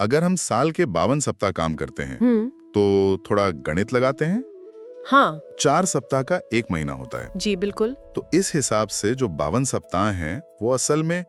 अगर हम साल के 52 सप्ताह काम करते हैं तो थोड़ा गणित लगाते हैं। हाँ 4 सप्ताह का 1 महीना होता है। जी बिल्कुल। तो इस हिसाब से जो 52 सप्ताह हैं वो असल में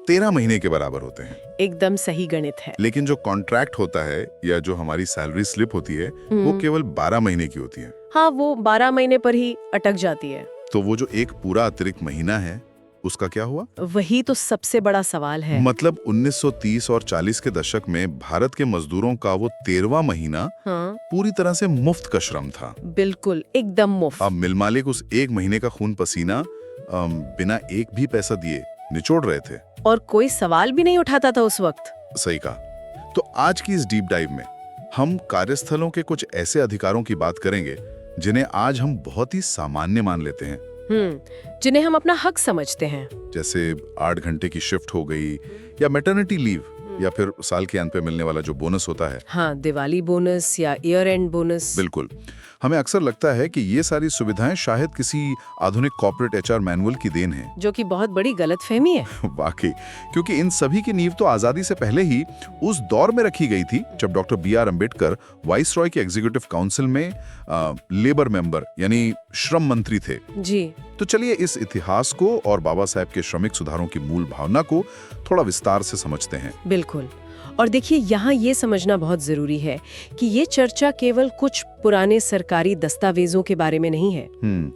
13 महीने के बराबर होते हैं। एकदम सही गणित है। लेकिन जो कॉन्ट्रैक्ट होता है या जो हमारी सैलरी स्लिप होती है वो केवल 12 महीने की होती है। हाँ वो 12 महीने पर ही अटक जाती है। तो वो जो एक पूरा अतिरिक्त महीना है उसका क्या हुआ? वही तो सबसे बड़ा सवाल है। मतलब 1930 और 40 के दशक में भारत के मजदूरों का वो 13वां महीना हाँ पूरी तरह से मुफ्त का श्रम था। बिल्कुल एकदम मुफ्त। अब मिल मालिक उस 1 महीने का खून पसीना बिना एक भी पैसा दिए निचोड़ रहे थे। और कोई सवाल भी नहीं उठाता था उस वक्त। सही कहा। तो आज की इस डीप डाइव में हम कार्यस्थलों के कुछ ऐसे अधिकारों की बात करेंगे जिन्हें आज हम बहुत ही सामान्य मान लेते हैं। जिन्हें हम अपना हक समझते हैं। जैसे 8 घंटे की शिफ्ट हो गई या मैटरनिटी लीव या फिर साल के अंत पे मिलने वाला जो बोनस होता है। हाँ दिवाली बोनस या ईयर एंड बोनस। बिल्कुल। हमें अक्सर लगता है कि ये सारी सुविधाएं शायद किसी आधुनिक कॉर्पोरेट एचआर मैनुअल की देन है, जो कि बहुत बड़ी गलतफहमी है। वाकई, क्योंकि इन सभी की नींव तो आजादी से पहले ही उस दौर में रखी गई थी जब डॉक्टर B.R. अम्बेडकर वाइसरॉय के एग्जीक्यूटिव काउंसिल में लेबर मेंबर यानी श्रम मंत्री थे। जी तो चलिए इस इतिहास को और बाबा साहेब के श्रमिक सुधारों की मूल भावना को थोड़ा विस्तार से समझते हैं। बिल्कुल। और देखिए यहाँ ये समझना बहुत जरूरी है कि ये चर्चा केवल कुछ पुराने सरकारी दस्तावेजों के बारे में नहीं है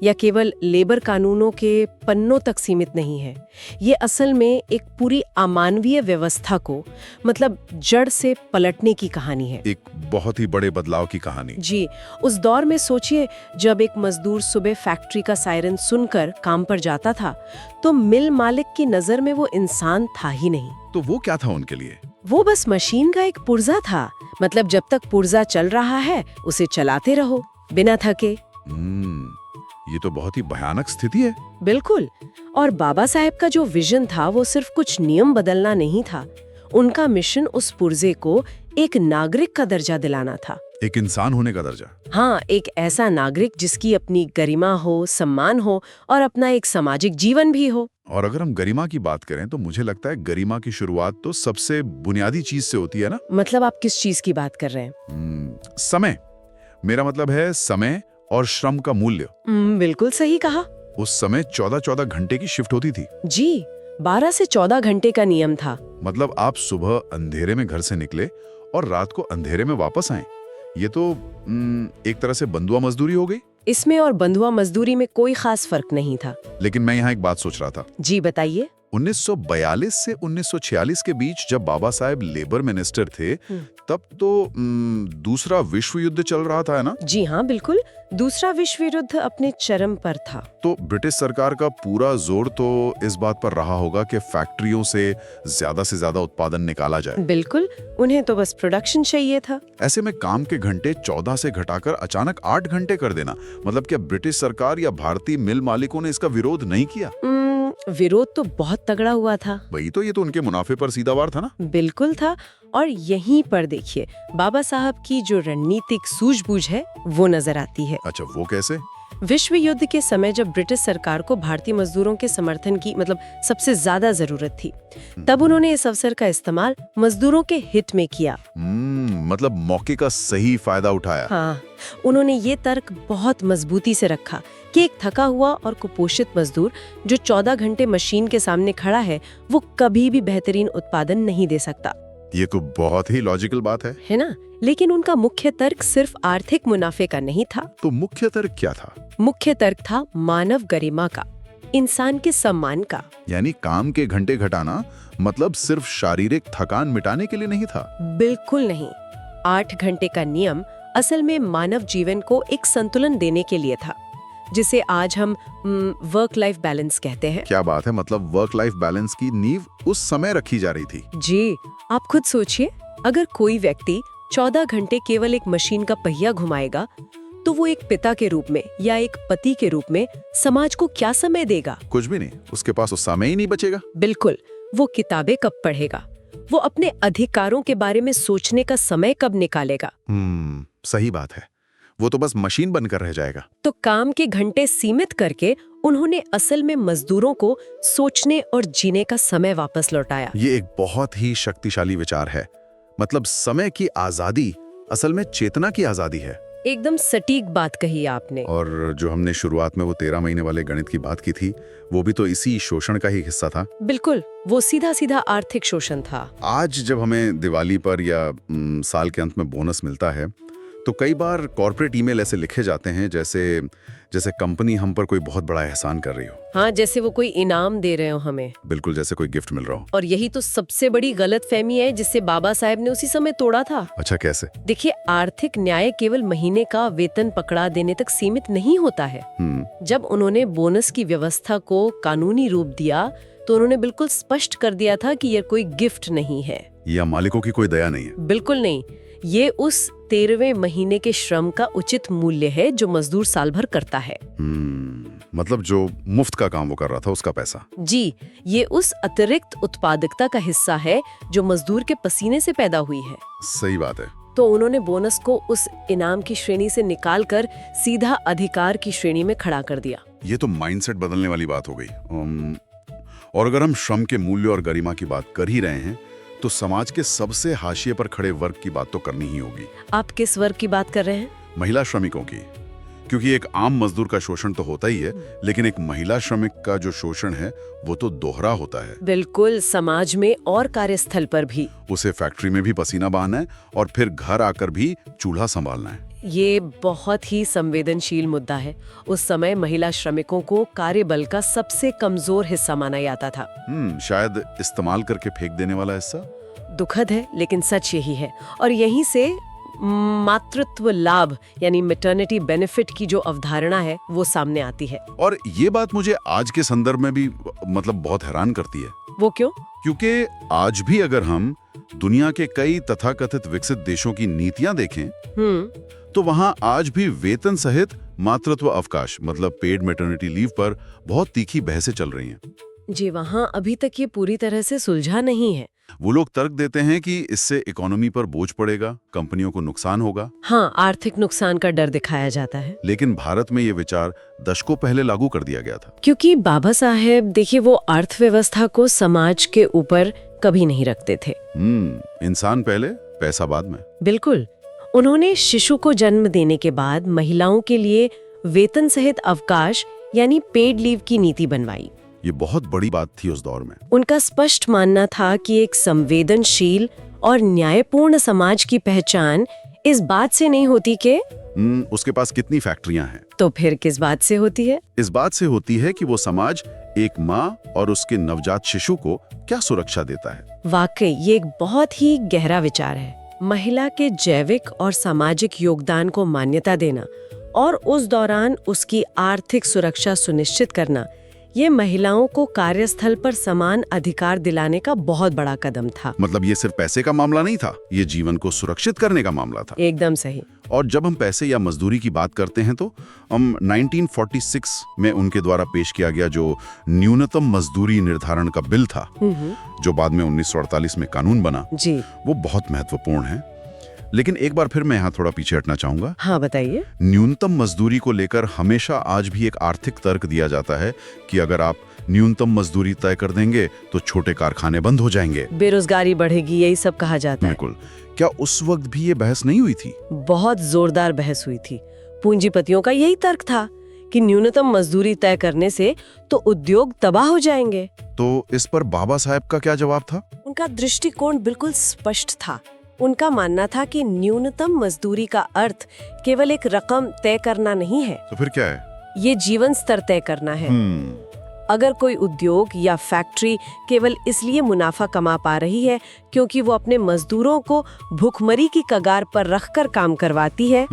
या केवल लेबर कानूनों के पन्नों तक सीमित नहीं है। ये असल में एक पूरी अमानवीय व्यवस्था को मतलब जड़ से पलटने की कहानी है। एक बहुत ही बड़े बदलाव की कहानी। जी, उस दौर में सोचिए जब एक मजदूर सुबह फैक्ट्री का सायरन सुनकर काम पर जाता था तो मिल मालिक की नजर में वो इंसान था ही नहीं। तो वो क्या था उनके लिए? वो बस मशीन का एक पुर्जा था। मतलब जब तक पुर्जा चल रहा है उसे चलाते रहो बिना थके। ये तो बहुत ही भयानक स्थिति है। बिल्कुल। और बाबा साहेब का जो विजन था वो सिर्फ कुछ नियम बदलना नहीं था। उनका मिशन उस पुर्जे को एक नागरिक का दर्जा दिलाना था। एक इंसान होने का दर्जा। हाँ, एक ऐसा नागरिक जिसकी अपनी गरिमा हो, सम्मान हो और अपना एक सामाजिक जीवन भी हो। और अगर हम गरिमा की बात करें तो मुझे लगता है गरिमा की शुरुआत तो सबसे बुनियादी चीज से होती है ना। मतलब आप किस चीज की बात कर रहे हैं? समय। मेरा मतलब है समय और श्रम का मूल्य। बिल्कुल सही कहा। उस समय 14-14 घंटे की शिफ्ट होती थी। जी, 12 से 14 घंटे का नियम था। मतलब आप सुबह अंधेरे में घर से निकले और रात को अंधेरे में वापस आए। ये तो एक तरह से बंधुआ मजदूरी हो गई। इसमें और बंधुआ मजदूरी में कोई खास फर्क नहीं था। लेकिन मैं यहाँ एक बात सोच रहा था। जी बताइए। 1942 से 1946 के बीच जब बाबा साहेब लेबर मिनिस्टर थे तब तो दूसरा विश्व युद्ध चल रहा था, है ना? जी हाँ बिल्कुल। दूसरा विश्व युद्ध अपने चरम पर था। तो ब्रिटिश सरकार का पूरा जोर तो इस बात पर रहा होगा कि फैक्ट्रियों से ज्यादा उत्पादन निकाला जाए। बिल्कुल, उन्हें तो बस प्रोडक्शन चाहिए था। ऐसे में काम के घंटे 14 से घटाकर अचानक 8 घंटे कर देना, मतलब क्या ब्रिटिश सरकार या भारतीय मिल मालिकों ने इसका विरोध नहीं किया? विरोध तो बहुत तगड़ा हुआ था। वही तो, ये तो उनके मुनाफे पर सीधा वार था ना। बिल्कुल था। और यहीं पर देखिए बाबा साहब की जो रणनीतिक सूझबूझ है वो नजर आती है। अच्छा, वो कैसे? विश्व युद्ध के समय जब ब्रिटिश सरकार को भारतीय मजदूरों के समर्थन की मतलब सबसे ज्यादा जरूरत थी, तब उन्होंने इस अवसर का इस्तेमाल मजदूरों के हित में किया। मतलब मौके का सही फायदा उठाया। हाँ, उन्होंने ये तर्क बहुत मजबूती से रखा कि एक थका हुआ और कुपोषित मजदूर जो 14 घंटे मशीन के सामने खड़ा है वो कभी भी बेहतरीन उत्पादन नहीं दे सकता। ये तो बहुत ही लॉजिकल बात है ना? लेकिन उनका मुख्य तर्क सिर्फ आर्थिक मुनाफे का नहीं था। तो मुख्य तर्क क्या था? मुख्य तर्क था मानव गरिमा का, इंसान के सम्मान का। यानी काम के घंटे घटाना मतलब सिर्फ शारीरिक थकान मिटाने के लिए नहीं था। बिल्कुल नहीं। 8 घंटे का नियम असल में मानव जीवन को एक संतुलन देने के लिए था, जिसे आज हम वर्क लाइफ बैलेंस कहते हैं। क्या बात है, मतलब वर्क लाइफ बैलेंस की नींव उस समय रखी जा रही थी। जी, आप खुद सोचिए, अगर कोई व्यक्ति 14 घंटे केवल एक मशीन का पहिया घुमाएगा तो वो एक पिता के रूप में या एक पति के रूप में समाज को क्या समय देगा? कुछ भी नहीं, उसके पास उस समय ही नहीं बचेगा। बिल्कुल। वो किताबें कब पढ़ेगा? वो अपने अधिकारों के बारे में सोचने का समय कब निकालेगा? सही बात है, वो तो बस मशीन बनकर रह जाएगा। तो काम के घंटे सीमित करके उन्होंने असल में मजदूरों को सोचने और जीने का समय वापस लौटाया। ये एक बहुत ही शक्तिशाली विचार है। मतलब समय की आजादी असल में चेतना की आजादी है। एकदम सटीक बात कही आपने। और जो हमने शुरुआत में वो 13 महीने वाले गणित की बात की थी, वो भी तो इसी शोषण का ही हिस्सा था। बिल्कुल, वो सीधा सीधा आर्थिक शोषण था। आज जब हमें दिवाली पर या साल के अंत में बोनस मिलता है, तो कई बार कॉर्पोरेट ईमेल ऐसे लिखे जाते हैं जैसे कंपनी हम पर कोई बहुत बड़ा एहसान कर रही हो। हाँ, जैसे वो कोई इनाम दे रहे हो हमें। बिल्कुल, जैसे कोई गिफ्ट मिल रहा हो। और यही तो सबसे बड़ी गलतफहमी है जिससे बाबा साहेब ने उसी समय तोड़ा था। अच्छा, कैसे? देखिए, आर्थिक न्याय केवल महीने का वेतन पकड़ा देने तक सीमित नहीं होता है। जब उन्होंने बोनस की व्यवस्था को कानूनी रूप दिया तो उन्होंने बिल्कुल स्पष्ट कर दिया था कि यह कोई गिफ्ट नहीं है या मालिकों की कोई दया नहीं है। बिल्कुल नहीं, ये उस 13वें महीने के श्रम का उचित मूल्य है जो मजदूर साल भर करता है। मतलब जो मुफ्त का काम वो कर रहा था उसका पैसा। जी, ये उस अतिरिक्त उत्पादकता का हिस्सा है जो मजदूर के पसीने से पैदा हुई है। सही बात है। तो उन्होंने बोनस को उस इनाम की श्रेणी से निकालकर सीधा अधिकार की श्रेणी में खड़ा कर दिया। ये तो माइंडसेट बदलने वाली बात हो गई। और अगर हम श्रम के मूल्य और गरिमा की बात कर ही रहे हैं, तो समाज के सबसे हाशिए पर खड़े वर्ग की बात तो करनी ही होगी। आप किस वर्ग की बात कर रहे हैं? महिला श्रमिकों की। क्योंकि एक आम मजदूर का शोषण तो होता ही है, लेकिन एक महिला श्रमिक का जो शोषण है वो तो दोहरा होता है। बिल्कुल, समाज में और कार्यस्थल पर भी। उसे फैक्ट्री में भी पसीना बहाना है और फिर घर आकर भी चूल्हा संभालना है। ये बहुत ही संवेदनशील मुद्दा है। उस समय महिला श्रमिकों को कार्यबल का सबसे कमजोर हिस्सा माना जाता था। शायद इस्तेमाल करके फेंक देने वाला हिस्सा। दुखद है, लेकिन सच यही है। और यहीं से मातृत्व लाभ यानी मैटरनिटी बेनिफिट की जो अवधारणा है वो सामने आती है। और ये बात मुझे आज के संदर्भ में भी मतलब बहुत हैरान करती है। वो क्यों? क्योंकि आज भी अगर हम दुनिया के कई तथाकथित विकसित देशों की नीतियां देखें, तो वहां आज भी वेतन सहित मातृत्व अवकाश मतलब पेड मैटरनिटी लीव पर बहुत तीखी बहसें चल रही हैं। जी, वहां अभी तक ये पूरी तरह से सुलझा नहीं है। वो लोग तर्क देते हैं कि इससे इकोनॉमी पर बोझ पड़ेगा, कंपनियों को नुकसान होगा। हाँ, आर्थिक नुकसान का डर दिखाया जाता है। लेकिन भारत में ये विचार दशकों पहले लागू कर दिया गया था। क्योंकि बाबा साहेब, देखिए, वो अर्थव्यवस्था को समाज के ऊपर कभी नहीं रखते थे। इंसान पहले, पैसा बाद में। बिल्कुल। उन्होंने शिशु को जन्म देने के बाद महिलाओं के लिए वेतन सहित अवकाश यानी पेड लीव की नीति बनवाई। ये बहुत बड़ी बात थी उस दौर में। उनका स्पष्ट मानना था कि एक संवेदनशील और न्यायपूर्ण समाज की पहचान इस बात से नहीं होती कि उसके पास कितनी फैक्ट्रियां हैं। तो फिर किस बात से होती है? इस बात से होती है कि वो समाज एक माँ और उसके नवजात शिशु को क्या सुरक्षा देता है। वाकई ये एक बहुत ही गहरा विचार है। महिला के जैविक और सामाजिक योगदान को मान्यता देना और उस दौरान उसकी आर्थिक सुरक्षा सुनिश्चित करना, ये महिलाओं को कार्यस्थल पर समान अधिकार दिलाने का बहुत बड़ा कदम था। मतलब ये सिर्फ पैसे का मामला नहीं था, ये जीवन को सुरक्षित करने का मामला था। एकदम सही। और जब हम पैसे या मजदूरी की बात करते हैं तो हम 1946 में उनके द्वारा पेश किया गया जो न्यूनतम मजदूरी निर्धारण का बिल था, जो बाद में 1948 में कानून बना, जी, वो बहुत महत्वपूर्ण है। लेकिन एक बार फिर मैं यहाँ थोड़ा पीछे हटना चाहूंगा। हाँ, बताइए। न्यूनतम मजदूरी को लेकर हमेशा आज भी एक आर्थिक तर्क दिया जाता है कि अगर आप न्यूनतम मजदूरी तय कर देंगे तो छोटे कारखाने बंद हो जाएंगे, बेरोजगारी बढ़ेगी, यही सब कहा जाता है। बिल्कुल। क्या उस वक्त भी ये बहस नहीं हुई थी? बहुत जोरदार बहस हुई थी। पूंजीपतियों का यही तर्क था कि न्यूनतम मजदूरी तय करने से तो उद्योग तबाह हो जाएंगे। तो इस पर बाबा साहेब का क्या जवाब था? उनका दृष्टिकोण बिल्कुल स्पष्ट था। उनका मानना था कि न्यूनतम मजदूरी का अर्थ केवल एक रकम तय करना नहीं है। तो फिर क्या है? ये जीवन स्तर तय करना है। अगर कोई उद्योग या फैक्ट्री केवल इसलिए मुनाफा कमा पा रही है क्योंकि वो अपने मजदूरों को भूखमरी की कगार पर रखकर काम करवाती है,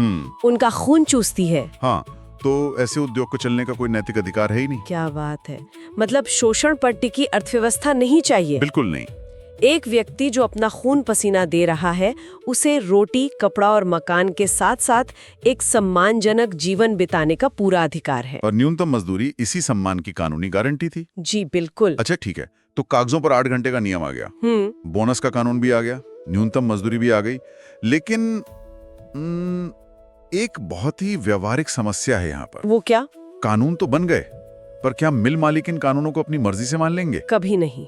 उनका खून चूसती है, हाँ, तो ऐसे उद्योग को चलने का कोई नैतिक अधिकार है ही नहीं। क्या बात है। मतलब शोषण पर टिकी अर्थव्यवस्था नहीं चाहिए। बिल्कुल नहीं। एक व्यक्ति जो अपना खून पसीना दे रहा है, उसे रोटी, कपड़ा और मकान के साथ साथ एक सम्मानजनक जीवन बिताने का पूरा अधिकार है। और न्यूनतम मजदूरी इसी सम्मान की कानूनी गारंटी थी। जी बिल्कुल। अच्छा ठीक है, तो कागजों पर 8 घंटे का नियम आ गया, बोनस का कानून भी आ गया, न्यूनतम मजदूरी भी आ गई, लेकिन एक बहुत ही व्यवहारिक समस्या है यहाँ पर। वो क्या? कानून तो बन गए, पर क्या मिल मालिक इन कानूनों को अपनी मर्जी से मान लेंगे? कभी नहीं,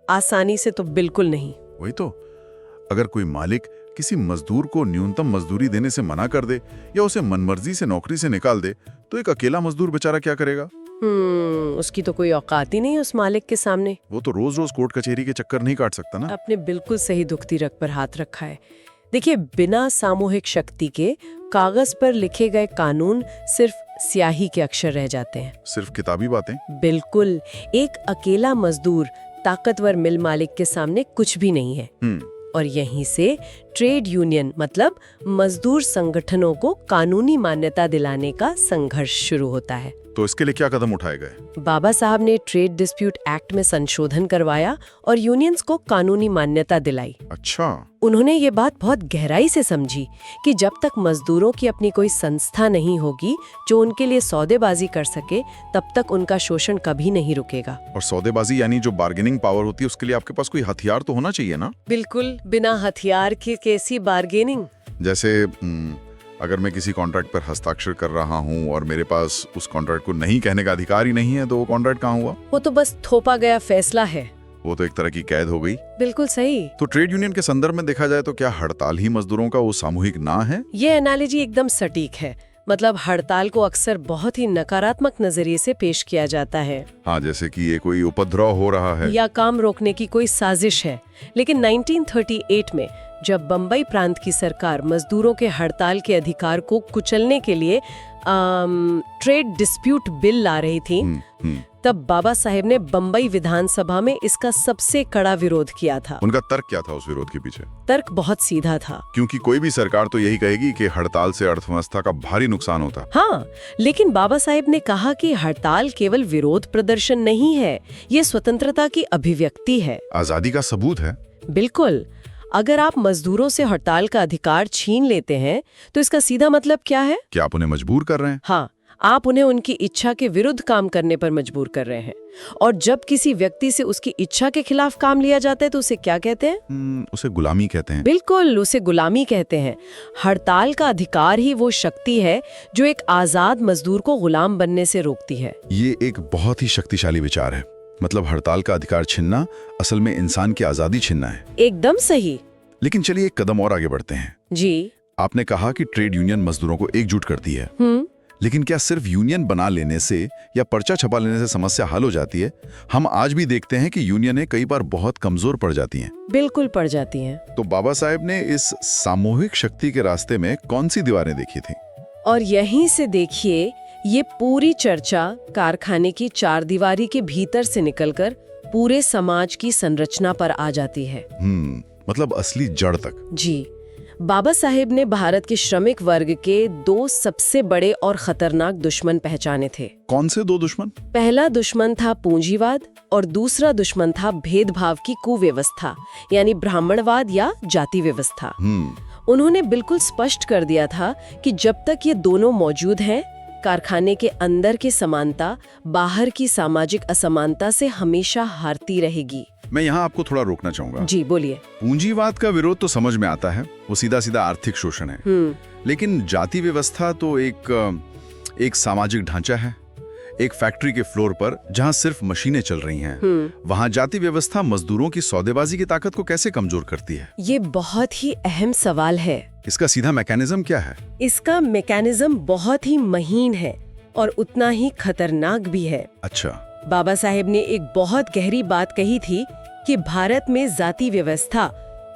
आसानी से तो बिल्कुल नहीं। वही तो। अगर कोई मालिक किसी मजदूर को न्यूनतम मजदूरी देने से मना कर दे या उसे मनमर्जी से नौकरी से निकाल दे, तो एक अकेला मजदूर बेचारा क्या करेगा? उसकी तो कोई औकात ही नहीं उस मालिक के सामने। वो तो रोज रोज कोर्ट कचहरी के चक्कर नहीं काट सकता ना। आपने बिल्कुल सही दुखती रग पर हाथ रखा है। देखिए, बिना सामूहिक शक्ति के कागज पर लिखे गए कानून सिर्फ स्याही के अक्षर रह जाते हैं। सिर्फ किताबी बातें। बिल्कुल, एक अकेला मजदूर ताकतवर मिल मालिक के सामने कुछ भी नहीं है। और यहीं से ट्रेड यूनियन मतलब मजदूर संगठनों को कानूनी मान्यता दिलाने का संघर्ष शुरू होता है। तो इसके लिए क्या कदम उठाए गए? बाबा साहब ने ट्रेड डिस्प्यूट एक्ट में संशोधन करवाया और यूनियंस को कानूनी मान्यता दिलाई। अच्छा। उन्होंने ये बात बहुत गहराई से समझी कि जब तक मजदूरों की अपनी कोई संस्था नहीं होगी जो उनके लिए सौदेबाजी कर सके, तब तक उनका शोषण कभी नहीं रुकेगा। और सौदेबाजी यानी जो बार्गेनिंग पावर होती है, उसके लिए आपके पास कोई हथियार तो होना चाहिए ना? बिल्कुल, बिना हथियार के कैसी बार्गेनिंग? जैसे अगर मैं किसी कॉन्ट्रैक्ट पर हस्ताक्षर कर रहा हूँ और मेरे पास उस कॉन्ट्रैक्ट को नहीं कहने का अधिकार ही नहीं है, तो वो कॉन्ट्रैक्ट कहाँ हुआ? वो तो बस थोपा गया फैसला है। वो तो एक तरह की कैद हो गई। बिल्कुल सही। तो ट्रेड यूनियन के संदर्भ में देखा जाए तो क्या हड़ताल ही मजदूरों का वो सामूहिक ना है? ये एनालॉजी एकदम सटीक है। मतलब हड़ताल को अक्सर बहुत ही नकारात्मक नजरिए से पेश किया जाता है। हाँ, जैसे कि ये कोई उपद्रव हो रहा है या काम रोकने की कोई साजिश है। लेकिन 1938 में जब बम्बई प्रांत की सरकार मजदूरों के हड़ताल के अधिकार को कुचलने के लिए ट्रेड डिस्प्यूट बिल ला रही थी, तब बाबा साहेब ने बम्बई विधानसभा में इसका सबसे कड़ा विरोध किया था। उनका तर्क क्या था उस विरोध के पीछे? तर्क बहुत सीधा था। क्योंकि कोई भी सरकार तो यही कहेगी कि हड़ताल से अर्थव्यवस्था का भारी नुकसान होता। हाँ, लेकिन बाबा साहेब ने कहा कि हड़ताल केवल विरोध प्रदर्शन नहीं है, ये स्वतंत्रता की अभिव्यक्ति है, आजादी का सबूत है। बिल्कुल। अगर आप मजदूरों से हड़ताल का अधिकार छीन लेते हैं तो इसका सीधा मतलब क्या है? कि आप उन्हें मजबूर कर रहे हैं। हाँ, आप उन्हें उनकी इच्छा के विरुद्ध काम करने पर मजबूर कर रहे हैं। और जब किसी व्यक्ति से उसकी इच्छा के खिलाफ काम लिया जाता है तो उसे क्या कहते हैं? उसे गुलामी कहते हैं। बिल्कुल, उसे गुलामी कहते हैं। हड़ताल का अधिकार ही वो शक्ति है जो एक आजाद मजदूर को गुलाम बनने से रोकती है। ये एक बहुत ही शक्तिशाली विचार है। मतलब हड़ताल का अधिकार छीनना असल में इंसान की आजादी छीनना है। एकदम सही। लेकिन चलिए एक कदम और आगे बढ़ते हैं। जी। आपने कहा कि ट्रेड यूनियन मजदूरों को एकजुट करती है। लेकिन क्या सिर्फ यूनियन बना लेने से या पर्चा छपा लेने से समस्या हल हो जाती है? हम आज भी देखते हैं कि यूनियनें कई बार बहुत कमजोर पड़ जाती हैं। बिल्कुल पड़ जाती हैं। तो बाबा साहेब ने इस सामूहिक शक्ति के रास्ते में कौन सी दीवारें देखी थी? और यहीं से देखिए, ये पूरी चर्चा कारखाने की चारदीवारी के भीतर से निकलकर पूरे समाज की संरचना पर आ जाती है। मतलब असली जड़ तक। जी। बाबा साहेब ने भारत के श्रमिक वर्ग के दो सबसे बड़े और खतरनाक दुश्मन पहचाने थे। कौन से दो दुश्मन? पहला दुश्मन था पूंजीवाद और दूसरा दुश्मन था भेदभाव की कुव्यवस्था, यानी ब्राह्मणवाद या जाति व्यवस्था। उन्होंने बिल्कुल स्पष्ट कर दिया था कि जब तक ये दोनों मौजूद हैं, कारखाने के अंदर की समानता बाहर की सामाजिक असमानता से हमेशा हारती रहेगी। मैं यहाँ आपको थोड़ा रोकना चाहूंगा। जी, बोलिए। पूंजीवाद का विरोध तो समझ में आता है, वो सीधा सीधा आर्थिक शोषण है। लेकिन जाति व्यवस्था तो एक सामाजिक ढांचा है। एक फैक्ट्री के फ्लोर पर जहाँ सिर्फ मशीनें चल रही हैं, वहाँ जाति व्यवस्था मजदूरों की सौदेबाजी की ताकत को कैसे कमजोर करती है? ये बहुत ही अहम सवाल है। इसका सीधा मैकेनिज्म क्या है? इसका मैकेनिज्म बहुत ही महीन है और उतना ही खतरनाक भी है। अच्छा। बाबा साहेब ने एक बहुत गहरी बात कही थी कि भारत में जाति व्यवस्था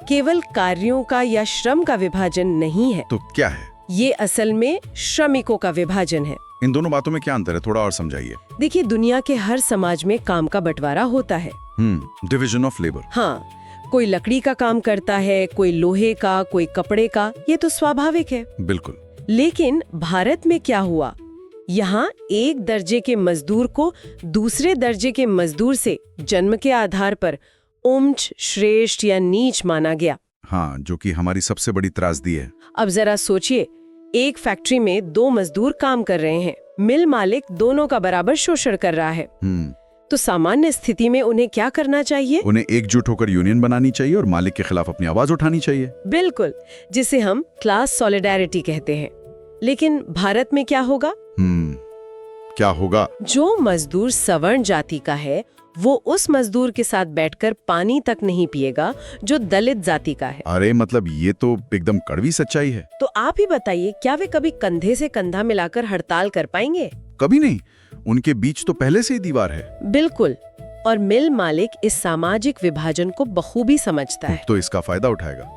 केवल कार्यों का या श्रम का विभाजन नहीं है। तो क्या है? ये असल में श्रमिकों का विभाजन है। इन दोनों बातों में क्या अंतर है? थोड़ा और समझाइए। देखिए, दुनिया के हर समाज में काम का बंटवारा होता है। Division of labour. हाँ, कोई लकड़ी का काम करता है, कोई लोहे का, कोई कपड़े का, ये तो स्वाभाविक है। बिल्कुल। लेकिन भारत में क्या हुआ? यहाँ एक दर्जे के मजदूर को दूसरे दर्जे के मजदूर से जन्म के आधार पर उच्च, श्रेष्ठ या नीच माना गया। हाँ, जो कि हमारी सबसे बड़ी त्रासदी है। अब जरा सोचिए, एक फैक्ट्री में दो मजदूर काम कर रहे हैं, मिल मालिक दोनों का बराबर शोषण कर रहा है। तो सामान्य स्थिति में उन्हें क्या करना चाहिए? उन्हें एकजुट होकर यूनियन बनानी चाहिए और मालिक के खिलाफ अपनी आवाज उठानी चाहिए। बिल्कुल, जिसे हम क्लास सॉलिडेरिटी कहते हैं। लेकिन भारत में क्या होगा? क्या होगा? जो मजदूर सवर्ण जाति का है वो उस मजदूर के साथ बैठकर पानी तक नहीं पिएगा जो दलित जाति का है। अरे मतलब ये तो एकदम कड़वी सच्चाई है। तो आप ही बताइए, क्या वे कभी कंधे से कंधा मिलाकर हड़ताल कर पाएंगे? कभी नहीं। उनके बीच तो पहले से ही दीवार है। बिल्कुल। और मिल मालिक इस सामाजिक विभाजन को बखूबी समझता है। तो इसका फायदा उठाएगा।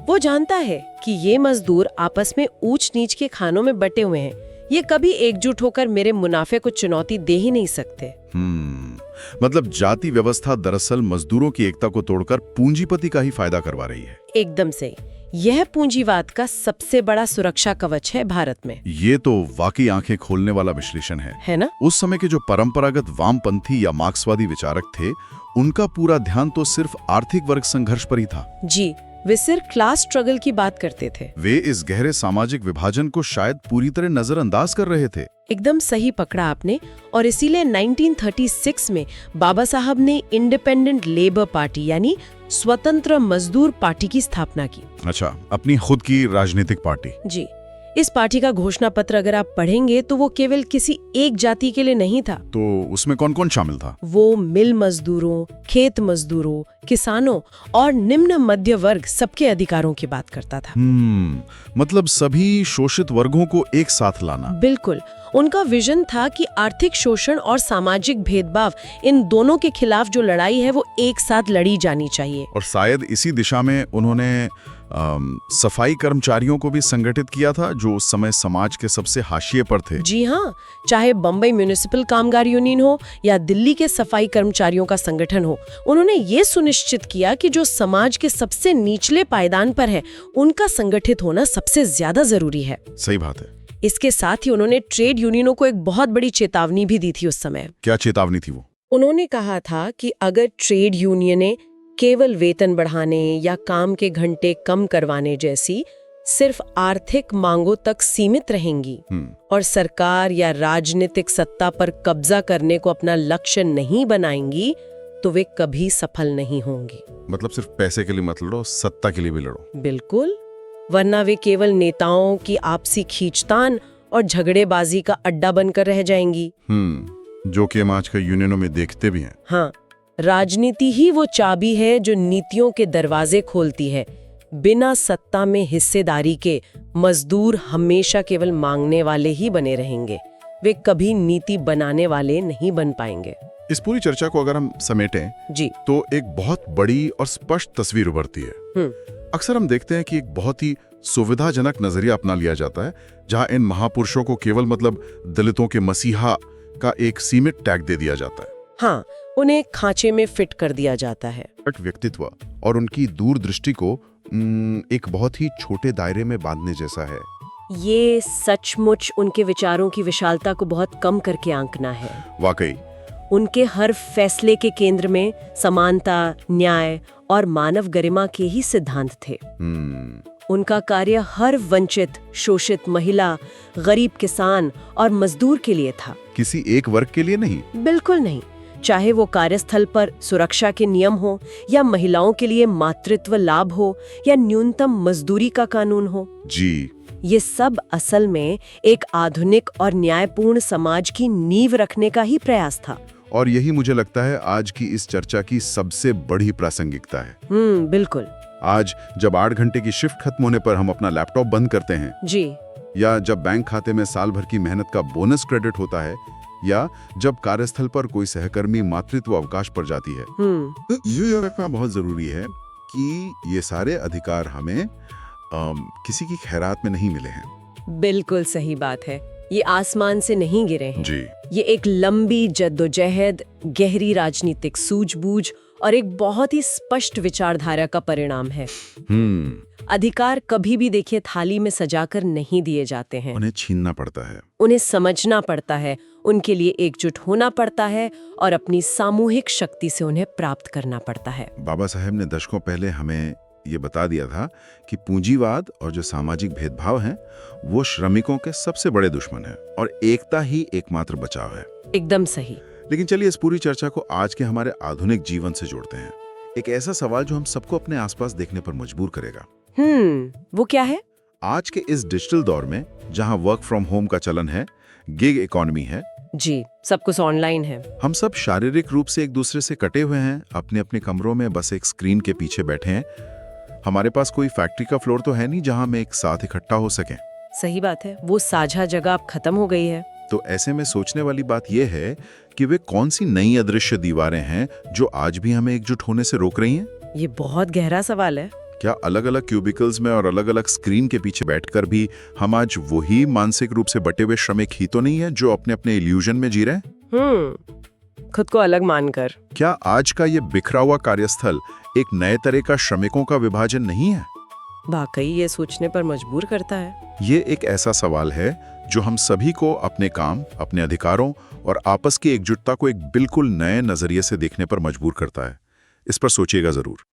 वो जानता है कि ये मजदूर आपस में ऊंच नीच के खानों में बटे हुए हैं। ये कभी एकजुट होकर मेरे मुनाफे को चुनौती दे ही नहीं सकते। मतलब जाति व्यवस्था दरअसल मजदूरों की एकता को तोड़कर पूंजीपति का ही फायदा करवा रही है। एकदम से। यह पूंजीवाद का सबसे बड़ा सुरक्षा कवच है भारत में। ये तो वाकई आंखें खोलने वाला विश्लेषण है ना? उस समय के जो परंपरागत वामपंथी या मार्क्सवादी विचारक थे, उनका पूरा ध्यान तो सिर्फ आर्थिक वर्ग संघर्ष पर ही था। जी, वे सिर्फ क्लास स्ट्रगल की बात करते थे। वे इस गहरे सामाजिक विभाजन को शायद पूरी तरह नजरअंदाज कर रहे थे। एकदम सही पकड़ा आपने। और इसीलिए 1936 में बाबा साहब ने इंडिपेंडेंट लेबर पार्टी यानी स्वतंत्र मजदूर पार्टी की स्थापना की। अच्छा, अपनी खुद की राजनीतिक पार्टी। जी। इस पार्टी का घोषणा पत्र अगर आप पढ़ेंगे तो वो केवल किसी एक जाति के लिए नहीं था। तो उसमें कौन कौन शामिल था? वो मिल मजदूरों, खेत मजदूरों, किसानों और निम्न मध्य वर्ग सबके अधिकारों की बात करता था। मतलब सभी शोषित वर्गों को एक साथ लाना। बिल्कुल। उनका विजन था कि आर्थिक शोषण और सामाजिक भेदभाव, इन दोनों के खिलाफ जो लड़ाई है वो एक साथ लड़ी जानी चाहिए। और शायद इसी दिशा में उन्होंने सफाई कर्मचारियों को भी संगठित किया था, जो उस समय समाज के सबसे हाशिए पर थे। जी हाँ, चाहे बम्बई म्युनिसिपल कामगार यूनियन हो या दिल्ली के सफाई कर्मचारियों का संगठन हो, उन्होंने ये सुनिश्चित किया कि जो समाज के सबसे निचले पायदान पर है, उनका संगठित होना सबसे ज्यादा जरूरी है। सही बात है। इसके साथ ही उन्होंने ट्रेड यूनियनों को एक बहुत बड़ी चेतावनी भी दी थी उस समय। क्या चेतावनी थी वो? उन्होंने कहा था कि अगर ट्रेड यूनियनें केवल वेतन बढ़ाने या काम के घंटे कम करवाने जैसी सिर्फ आर्थिक मांगों तक सीमित रहेंगी और सरकार या राजनीतिक सत्ता पर कब्जा करने को अपना लक्ष्य नहीं बनाएंगी, तो वे कभी सफल नहीं होंगी। मतलब सिर्फ पैसे के लिए मत लड़ो, सत्ता के लिए भी लड़ो। बिल्कुल, वरना वे केवल नेताओं की आपसी खींचतान और झगड़ेबाजी का अड्डा बनकर रह जाएंगी। जो कि हम आजकल यूनियनों में देखते भी हैं। हाँ, राजनीति ही वो चाबी है जो नीतियों के दरवाजे खोलती है। बिना सत्ता में हिस्सेदारी के मजदूर हमेशा केवल मांगने वाले ही बने रहेंगे। वे कभी नीति बनाने वाले नहीं बन पाएंगे। इस पूरी चर्चा को अगर हम समेटें जी, तो एक बहुत बड़ी और स्पष्ट तस्वीर उभरती है। अक्सर हम देखते हैं कि एक बहुत ही सुविधाजनक नजरिया अपना लिया जाता है, जहां इन महापुरुषों को केवल मतलब दलितों के मसीहा का एक सीमित टैग दे दिया जाता है। हाँ, उन्हें खांचे में फिट कर दिया जाता है। व्यक्तित्व और उनकी दूरदृष्टि को एक बहुत ही छोटे दायरे में बांधने जैसा है। ये सचमुच उनके विचारों की विशालता को बहुत कम करके आंकना है। वाकई उनके हर फैसले के केंद्र में समानता, न्याय और मानव गरिमा के ही सिद्धांत थे। उनका कार्य हर वंचित, शोषित महिला, गरीब किसान और मजदूर के लिए था, किसी एक वर्ग के लिए नहीं। बिल्कुल नहीं। चाहे वो कार्यस्थल पर सुरक्षा के नियम हो या महिलाओं के लिए मातृत्व लाभ हो या न्यूनतम मजदूरी का कानून हो। जी, ये सब असल में एक आधुनिक और न्यायपूर्ण समाज की नींव रखने का ही प्रयास था। और यही मुझे लगता है आज की इस चर्चा की सबसे बड़ी प्रासंगिकता है। बिल्कुल। आज जब 8 घंटे की शिफ्ट खत्म होने पर हम अपना लैपटॉप बंद करते हैं जी, या जब बैंक खाते में साल भर की मेहनत का बोनस क्रेडिट होता है, या जब कार्यस्थल पर कोई सहकर्मी मातृत्व अवकाश पर जाती है, ये रखना बहुत जरूरी है कि ये सारे अधिकार हमें किसी की खैरात में नहीं मिले हैं। बिल्कुल सही बात है। ये आसमान से नहीं गिरे हैं। जी, ये एक लंबी जद्दोजहद, गहरी राजनीतिक सूझबूझ और एक बहुत ही स्पष्ट विचारधारा का परिणाम है। अधिकार कभी भी देखिए थाली में सजाकर नहीं दिए जाते हैं। उन्हें छीनना पड़ता है, उन्हें समझना पड़ता है, उनके लिए एकजुट होना पड़ता है और अपनी सामूहिक शक्ति से उन्हें प्राप्त करना पड़ता है। बाबा साहेब ने दशकों पहले हमें ये बता दिया था कि पूंजीवाद और जो सामाजिक भेदभाव हैं, वो श्रमिकों के सबसे बड़े दुश्मन हैं और एकता ही एकमात्र बचाव है। एकदम सही। लेकिन चलिए इस पूरी चर्चा को आज के हमारे आधुनिक जीवन से जोड़ते हैं। एक ऐसा सवाल जो हम सबको अपने आसपास देखने पर मजबूर करेगा। वो क्या है? आज के इस डिजिटल दौर में जहां वर्क फ्रॉम होम का चलन है, गिग इकोनॉमी है, जी, सब कुछ ऑनलाइन है। हम सब शारीरिक रूप से एक दूसरे से कटे हुए हैं, अपने अपने कमरों में बस एक स्क्रीन के पीछे बैठे हैं। हमारे पास कोई फैक्ट्री का फ्लोर तो है नहीं जहां हम एक साथ इकट्ठा हो सकें। सही बात है, वो साझा जगह अब खत्म हो गई है। तो ऐसे में सोचने वाली बात यह है कि वे कौन सी नई अदृश्य दीवारें हैं जो आज भी हमें एकजुट होने से रोक रही हैं? ये बहुत गहरा सवाल है। क्या अलग अलग क्यूबिकल्स में और अलग अलग स्क्रीन के पीछे बैठकर भी हम आज वही मानसिक रूप से बटे हुए श्रमिक ही तो नहीं है जो अपने अपने इल्यूजन में जी रहे हैं? खुद को अलग मानकर। क्या आज का ये बिखरा हुआ कार्यस्थल एक नए तरह का श्रमिकों का विभाजन नहीं है? वाकई ये सोचने पर मजबूर करता है। ये एक ऐसा सवाल है जो हम सभी को अपने काम, अपने अधिकारों और आपस की एकजुटता को एक बिल्कुल नए नजरिए से देखने पर मजबूर करता है। इस पर सोचिएगा जरूर।